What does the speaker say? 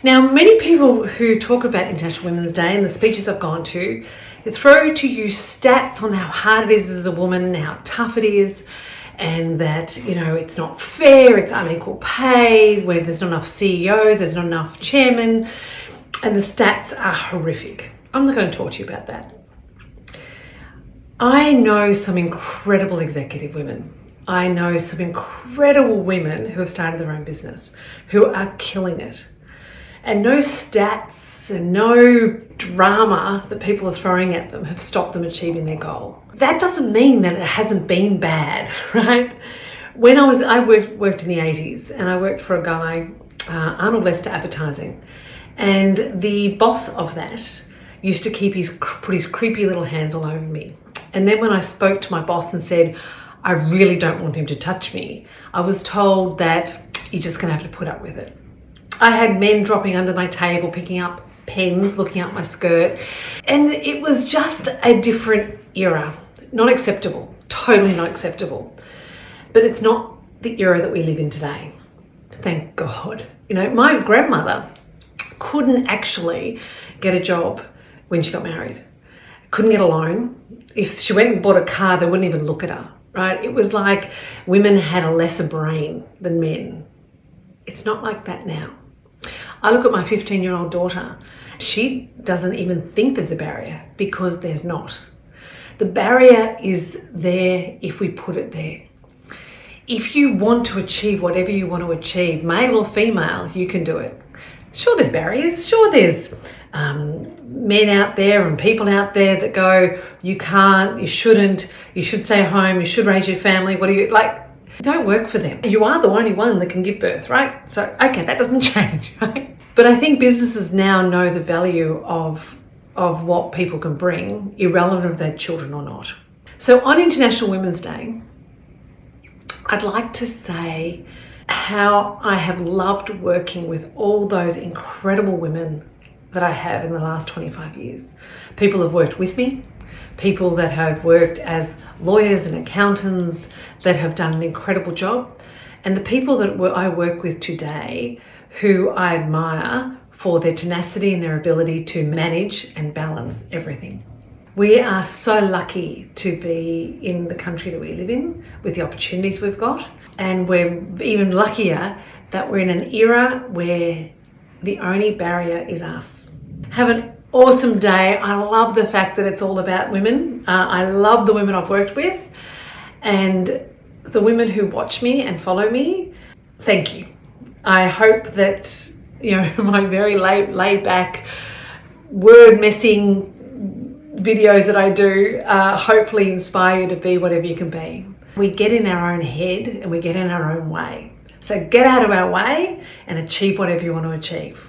Now, many people who talk about International Women's Day and the speeches I've gone to, they throw to you stats on how hard it is as a woman, how tough it is, and that, it's not fair, it's unequal pay, where there's not enough CEOs, there's not enough chairmen, and the stats are horrific. I'm not going to talk to you about that. I know some incredible executive women. I know some incredible women who have started their own business, who are killing it. And no stats and no drama that people are throwing at them have stopped them achieving their goal. That doesn't mean that it hasn't been bad, right? When I worked in the 80s, and I worked for a guy, Arnold Lester Advertising, and the boss of that used to put his creepy little hands all over me. And then when I spoke to my boss and said, I really don't want him to touch me, I was told that you're just going to have to put up with it. I had men dropping under my table, picking up pens, looking up my skirt, and it was just a different era. Not acceptable, totally not acceptable. But it's not the era that we live in today. Thank God. My grandmother couldn't actually get a job when she got married. Couldn't get a loan. If she went and bought a car, they wouldn't even look at her, right? It was like women had a lesser brain than men. It's not like that now. I look at my 15-year-old daughter. She doesn't even think there's a barrier, because there's not. The barrier is there if we put it there. If you want to achieve whatever you want to achieve, male or female, you can do it. Sure, there's barriers. Sure, there's men out there and people out there that go, you can't, you shouldn't, you should stay home, you should raise your family. What do you like? Don't work for them. You are the only one that can give birth, right? So, okay, that doesn't change, right? But I think businesses now know the value of what people can bring, irrelevant if they're children or not. So on International Women's Day, I'd like to say how I have loved working with all those incredible women that I have in the last 25 years. People have worked with me, people that have worked as lawyers and accountants that have done an incredible job, and the people that I work with today who I admire for their tenacity and their ability to manage and balance everything. We are so lucky to be in the country that we live in with the opportunities we've got, and we're even luckier that we're in an era where the only barrier is us. Have an awesome day. I love the fact that it's all about women. I love the women I've worked with, and the women who watch me and follow me. Thank you. I hope that my very laid back, word messing videos that I do hopefully inspire you to be whatever you can be. We get in our own head and we get in our own way. So get out of our way and achieve whatever you want to achieve.